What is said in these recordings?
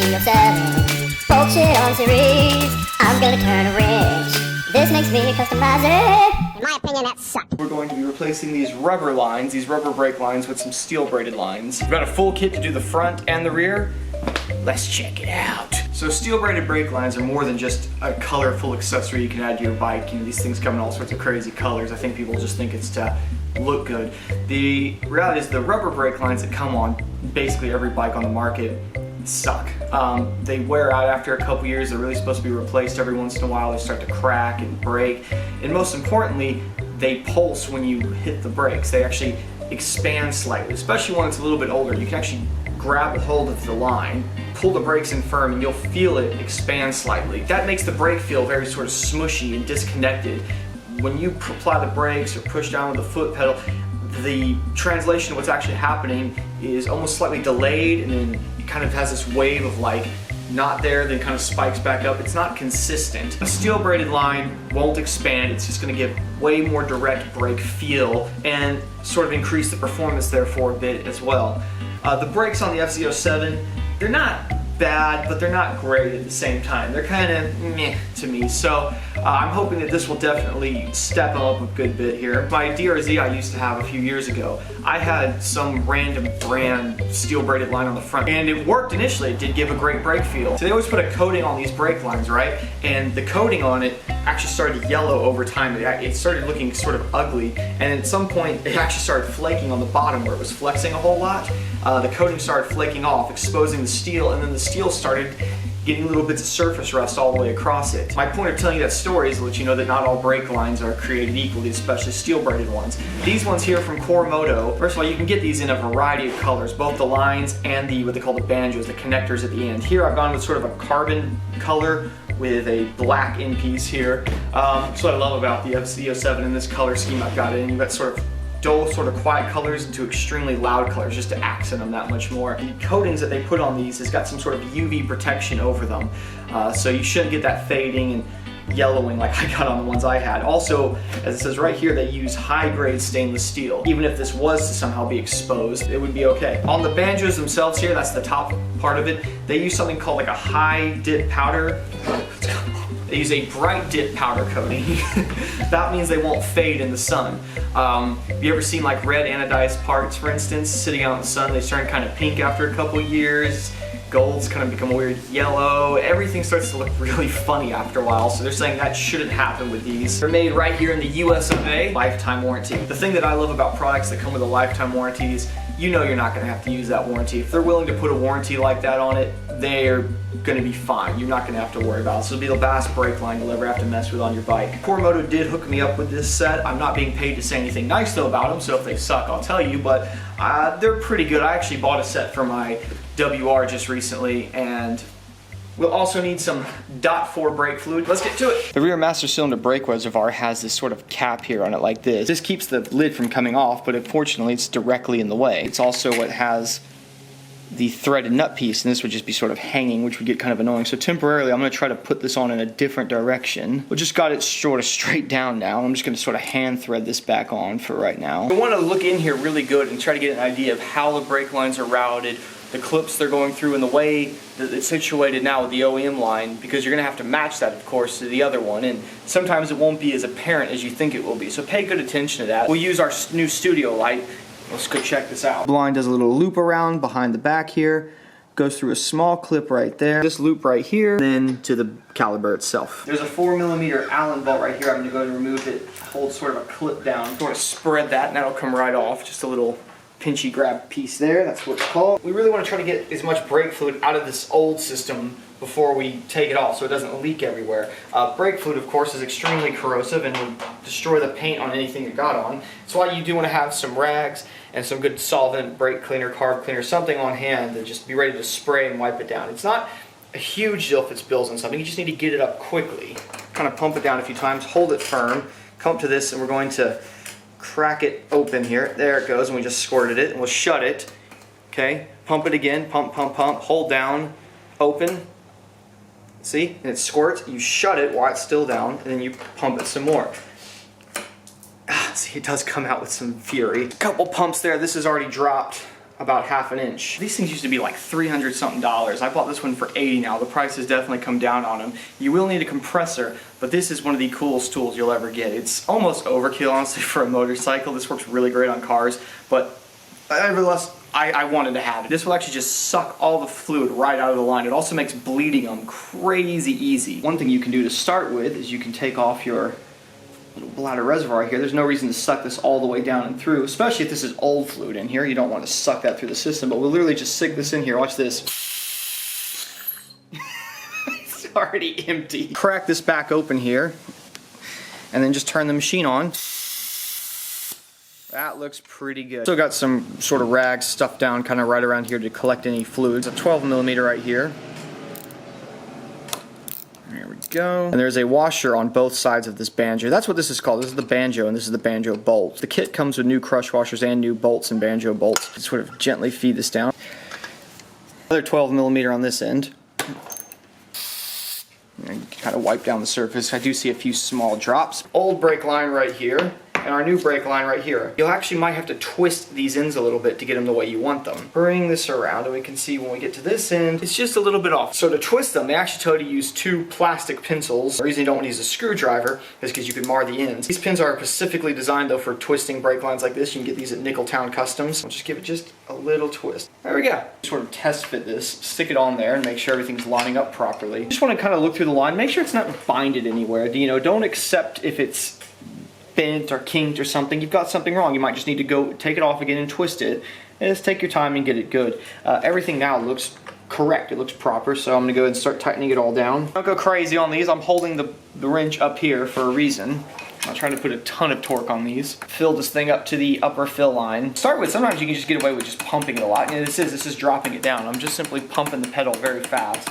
FZ-07. Bullshit on series. I'm gonna turn a wrench. This makes me a customizer. In my opinion, that sucked. We're going to be replacing these rubber lines, these rubber brake lines, with some steel braided lines. We've got a full kit to do the front and the rear. Let's check it out. So steel braided brake lines are more than just a colorful accessory you can add to your bike. You know, these things come in all sorts of crazy colors. I think people just think it's to look good. The reality is the rubber brake lines that come on basically every bike on the market suck. They wear out after a couple years. They're really supposed to be replaced every once in a while. They start to crack and break. And most importantly, they pulse when you hit the brakes. They actually expand slightly, especially when it's a little bit older. You can actually grab a hold of the line, pull the brakes in firm, and you'll feel it expand slightly. That makes the brake feel very sort of smushy and disconnected. When you apply the brakes or push down with the foot pedal, the translation of what's actually happening is almost slightly delayed, and then it kind of has this wave of like not there, then kind of spikes back up. It's not consistent. A steel braided line won't expand. It's just going to give way more direct brake feel and sort of increase the performance there for a bit as well. The brakes on the FZ-07, they're not bad, but they're not great at the same time. They're kind of meh to me, so I'm hoping that this will definitely step them up a good bit here. My DRZ I used to have a few years ago, I had some random brand steel braided line on the front, and it worked initially. It did give a great brake feel. So they always put a coating on these brake lines, right? And the coating on it actually started to yellow over time. It started looking sort of ugly, and at some point it actually started flaking on the bottom where it was flexing a whole lot. The coating started flaking off, exposing the steel, and then the steel started getting little bits of surface rust all the way across it. My point of telling you that story is to let you know that not all brake lines are created equally, especially steel braided ones. These ones here from Coroto, first of all, you can get these in a variety of colors, both the lines and the what they call the banjos, the connectors at the end. Here I've gone with sort of a carbon color with a black end piece here. That's what I love about the FZ-07 in this color scheme I've got it in. You've got sort of dull, sort of quiet colors into extremely loud colors just to accent them that much more. The coatings that they put on these has got some sort of UV protection over them, so you shouldn't get that fading and yellowing like I got on the ones I had. Also, as it says right here, they use high-grade stainless steel. Even if this was to somehow be exposed, it would be okay. On the banjos themselves here, that's the top part of it, they use something called like a high dip powder. They use a bright dip powder coating. That means they won't fade in the sun. Have you ever seen like red anodized parts, for instance, sitting out in the sun? They turn kind of pink after a couple years. Golds kind of become a weird yellow. Everything starts to look really funny after a while, so they're saying that shouldn't happen with these. They're made right here in the US of A, lifetime warranty. The thing that I love about products that come with a lifetime warranty is you know you're not going to have to use that warranty. If they're willing to put a warranty like that on it, they're going to be fine. You're not going to have to worry about it. This will be the last brake line you'll ever have to mess with on your bike. Coroto did hook me up with this set. I'm not being paid to say anything nice though about them, so if they suck I'll tell you, but they're pretty good. I actually bought a set for my WR just recently, and we'll also need some .4 brake fluid. Let's get to it. The rear master cylinder brake reservoir has this sort of cap here on it like this. This keeps the lid from coming off, but unfortunately it's directly in the way. It's also what has the threaded nut piece, and this would just be sort of hanging, which would get kind of annoying. So temporarily I'm going to try to put this on in a different direction. We just got it sort of straight down now. I'm just going to sort of hand thread this back on for right now. I want to look in here really good and try to get an idea of how the brake lines are routed, the clips they're going through, and the way that it's situated now with the OEM line, because you're going to have to match that, of course, to the other one, and sometimes it won't be as apparent as you think it will be. So pay good attention to that. We'll use our new studio light. Let's go check this out. The line does a little loop around behind the back here, goes through a small clip right there, this loop right here, then to the caliber itself. There's a 4mm Allen bolt right here. I'm going to go and remove it, hold sort of a clip down, sort of spread that, and that'll come right off. Just a little pinchy grab piece there, that's what it's called. We really want to try to get as much brake fluid out of this old system before we take it off so it doesn't leak everywhere. Brake fluid, of course, is extremely corrosive and will destroy the paint on anything it got on. That's why you do want to have some rags and some good solvent, brake cleaner, carb cleaner, something on hand to just be ready to spray and wipe it down. It's not a huge deal if it spills on something, you just need to get it up quickly. Kind of pump it down a few times, hold it firm, come up to this, and we're going to crack it open here. There it goes, and we just squirted it, and we'll shut it. Okay, pump it again, pump, pump, pump, hold down, open. See, and it squirts, you shut it while it's still down, and then you pump it some more. See, it does come out with some fury. A couple pumps there. This has already dropped about ½ an inch. These things used to be like $300 something. I bought this one for $80 now. The price has definitely come down on them. You will need a compressor, but this is one of the coolest tools you'll ever get. It's almost overkill, honestly, for a motorcycle. This works really great on cars, but nevertheless, I wanted to have it. This will actually just suck all the fluid right out of the line. It also makes bleeding them crazy easy. One thing you can do to start with is you can take off your little bladder reservoir here. There's no reason to suck this all the way down and through, especially if this is old fluid in here. You don't want to suck that through the system, but we'll literally just stick this in here. Watch this. It's already empty. Crack this back open here, and then just turn the machine on. That looks pretty good. Still got some sort of rags stuffed down kind of right around here to collect any fluids. A 12mm right here. There we go. And there's a washer on both sides of this banjo. That's what this is called. This is the banjo, and this is the banjo bolt. The kit comes with new crush washers and new bolts and banjo bolts. Just sort of gently feed this down. Another 12mm on this end. And you can kind of wipe down the surface. I do see a few small drops. Old brake line right here. And our new brake line right here. You'll actually might have to twist these ends a little bit to get them the way you want them. Bring this around and we can see when we get to this end, it's just a little bit off. So to twist them, they actually tell you to use 2 plastic pencils. The reason you don't want to use a screwdriver is because you can mar the ends. These pins are specifically designed though for twisting brake lines like this. You can get these at Nickeltown Customs. I'll just give it just a little twist. There we go. Sort of test fit this, stick it on there and make sure everything's lining up properly. Just want to kind of look through the line, make sure it's not binded anywhere. You know, don't accept if it's bent or kinked or something. You've got something wrong. You might just need to go take it off again and twist it. And just take your time and get it good. Everything now looks correct. It looks proper, so I'm going to go ahead and start tightening it all down. Don't go crazy on these. I'm holding the wrench up here for a reason. I'm not trying to put a ton of torque on these. Fill this thing up to the upper fill line. Start with, sometimes you can just get away with just pumping it a lot. You know, this is dropping it down. I'm just simply pumping the pedal very fast.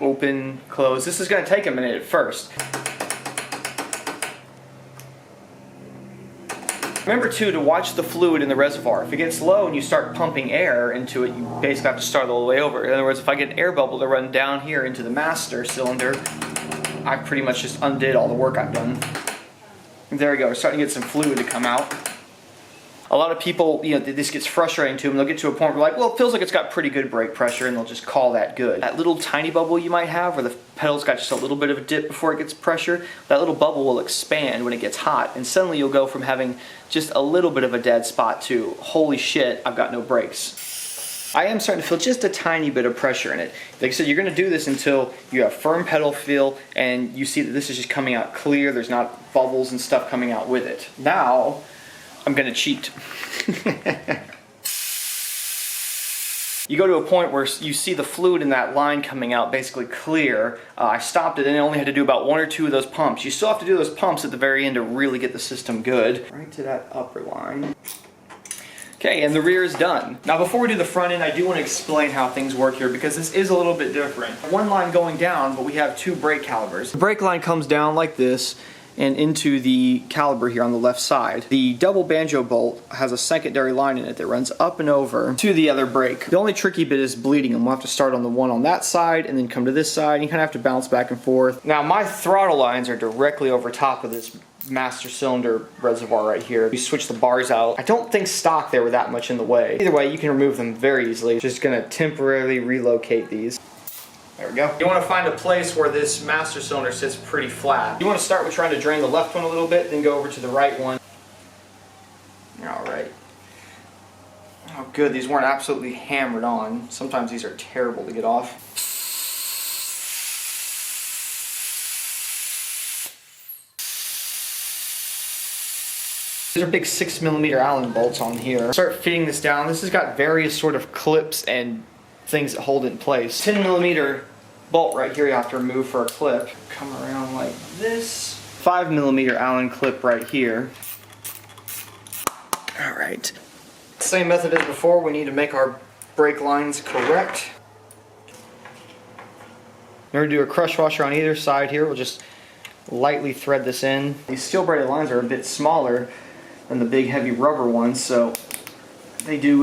Open, close. This is going to take a minute at first. Remember too to watch the fluid in the reservoir. If it gets low and you start pumping air into it, you basically have to start all the way over. In other words, if I get an air bubble to run down here into the master cylinder, I pretty much just undid all the work I've done. And there we go, we're starting to get some fluid to come out. A lot of people, you know, this gets frustrating to them. They'll get to a point where like, well, it feels like it's got pretty good brake pressure, and they'll just call that good. That little tiny bubble you might have where the pedal's got just a little bit of a dip before it gets pressure, that little bubble will expand when it gets hot, and suddenly you'll go from having just a little bit of a dead spot to, holy shit, I've got no brakes. I am starting to feel just a tiny bit of pressure in it. Like I said, you're going to do this until you have firm pedal feel and you see that this is just coming out clear. There's not bubbles and stuff coming out with it. Now, I'm going to cheat. You go to a point where you see the fluid in that line coming out basically clear. I stopped it and I only had to do about 1 or 2 of those pumps. You still have to do those pumps at the very end to really get the system good. Right to that upper line. Okay, and the rear is done. Now before we do the front end, I do want to explain how things work here because this is a little bit different. One line going down, but we have 2 brake calibers. The brake line comes down like this and into the caliber here on the left side. The double banjo bolt has a secondary line in it that runs up and over to the other brake. The only tricky bit is bleeding them. We'll have to start on the one on that side and then come to this side. You kind of have to bounce back and forth. Now my throttle lines are directly over top of this master cylinder reservoir right here. You switch the bars out. I don't think stock they were that much in the way. Either way, you can remove them very easily. Just gonna temporarily relocate these. There we go. You want to find a place where this master cylinder sits pretty flat. You want to start with trying to drain the left one a little bit, then go over to the right one. Alright. Oh good, these weren't absolutely hammered on. Sometimes these are terrible to get off. These are big 6mm Allen bolts on here. Start fitting this down. This has got various sort of clips and things that hold it in place. 10mm bolt right here you have to remove for a clip. Come around like this. 5mm Allen clip right here. Alright. Same method as before, we need to make our brake lines correct. We're going to do a crush washer on either side here. We'll just lightly thread this in. These steel braided lines are a bit smaller than the big heavy rubber ones, so they do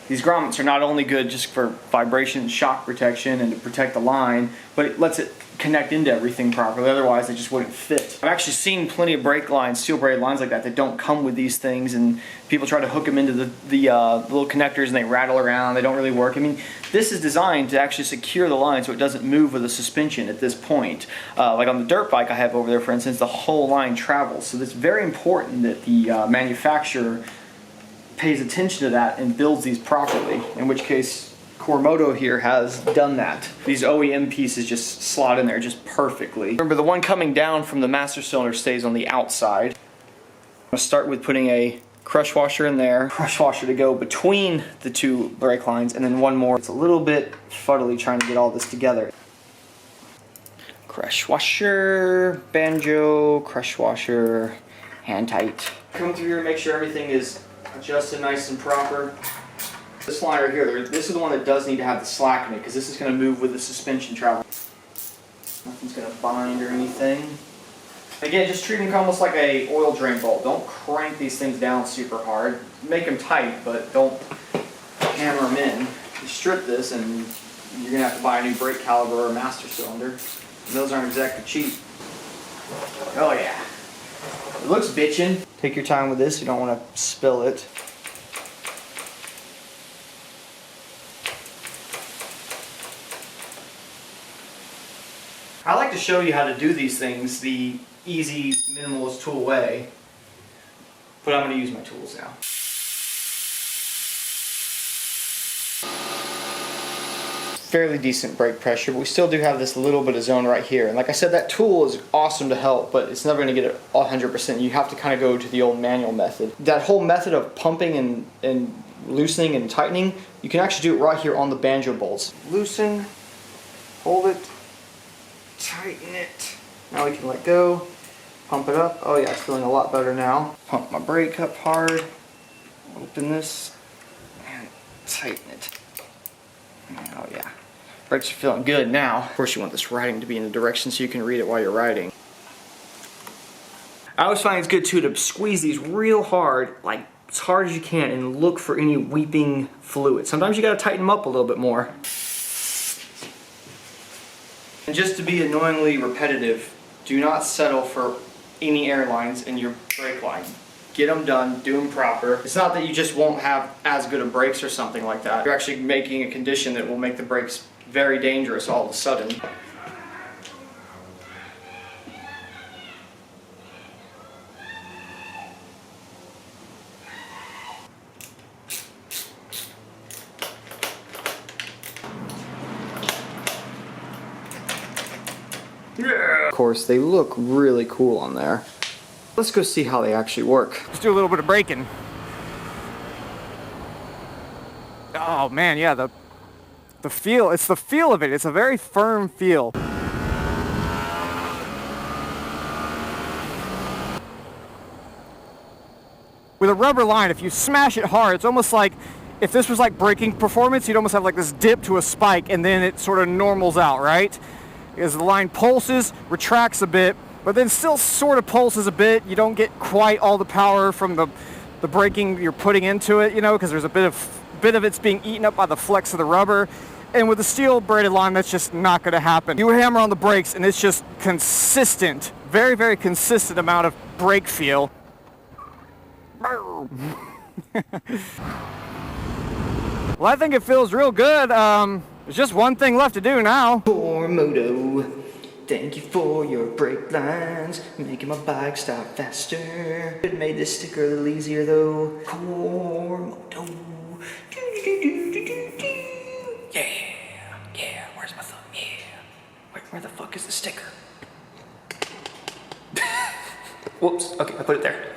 these grommets are not only good just for vibration and shock protection and to protect the line, but it lets it connect into everything properly, otherwise they just wouldn't fit. I've actually seen plenty of brake lines, steel braided lines like that don't come with these things, and people try to hook them into the little connectors and they rattle around, they don't really work. I mean, this is designed to actually secure the line so it doesn't move with the suspension at this point. Like on the dirt bike I have over there, for instance, the whole line travels. So it's very important that the manufacturer pays attention to that and builds these properly, in which case Coroto here has done that. These OEM pieces just slot in there just perfectly. Remember, the one coming down from the master cylinder stays on the outside. I'm going to start with putting a crush washer in there. Crush washer to go between the two brake lines, and then one more. It's a little bit fuddly trying to get all this together. Crush washer, banjo, crush washer, hand tight. Come through here and make sure everything is adjusted nice and proper. This line right here, this is the one that does need to have the slack in it, because this is going to move with the suspension travel. Nothing's going to bind or anything. Again, just treat them almost like a oil drain bolt. Don't crank these things down super hard. Make them tight, but don't hammer them in. You strip this and you're going to have to buy a new brake caliper or a master cylinder. And those aren't exactly cheap. Oh yeah. It looks bitchin'. Take your time with this, you don't want to spill it. I like to show you how to do these things the easy, minimalist tool way, but I'm going to use my tools now. Fairly decent brake pressure, but we still do have this little bit of zone right here. And like I said, that tool is awesome to help, but it's never going to get it 100%. You have to kind of go to the old manual method. That whole method of pumping and loosening and tightening, you can actually do it right here on the banjo bolts. Loosen, hold it, tighten it. Now we can let go, pump it up. Oh yeah, it's feeling a lot better now. Pump my brake up hard, open this, and tighten it. Oh yeah, brakes are feeling good now. Of course you want this writing to be in the direction so you can read it while you're riding. I always find it's good too to squeeze these real hard, like as hard as you can, and look for any weeping fluid. Sometimes you gotta tighten them up a little bit more. And just to be annoyingly repetitive, do not settle for any airlines in your brake line. Get them done, do them proper. It's not that you just won't have as good of brakes or something like that. You're actually making a condition that will make the brakes very dangerous all of a sudden. Of course, they look really cool on there. Let's go see how they actually work. Let's do a little bit of braking. Oh man, yeah, the feel, it's the feel of it. It's a very firm feel. With a rubber line, if you smash it hard, it's almost like if this was like braking performance, you'd almost have like this dip to a spike and then it sort of normals out, right? Because the line pulses, retracts a bit, but then still sort of pulses a bit. You don't get quite all the power from the braking you're putting into it, you know, because there's a bit of it's being eaten up by the flex of the rubber. And with the steel braided line, that's just not going to happen. You hammer on the brakes and it's just consistent, very, very consistent amount of brake feel. Well, I think it feels real good. There's just one thing left to do now. Moto, thank you for your brake lines, making my bike stop faster. It made this sticker a little easier though. Moto. Yeah, where's my thumb? Yeah. Where the fuck is the sticker? Whoops, okay, I put it there.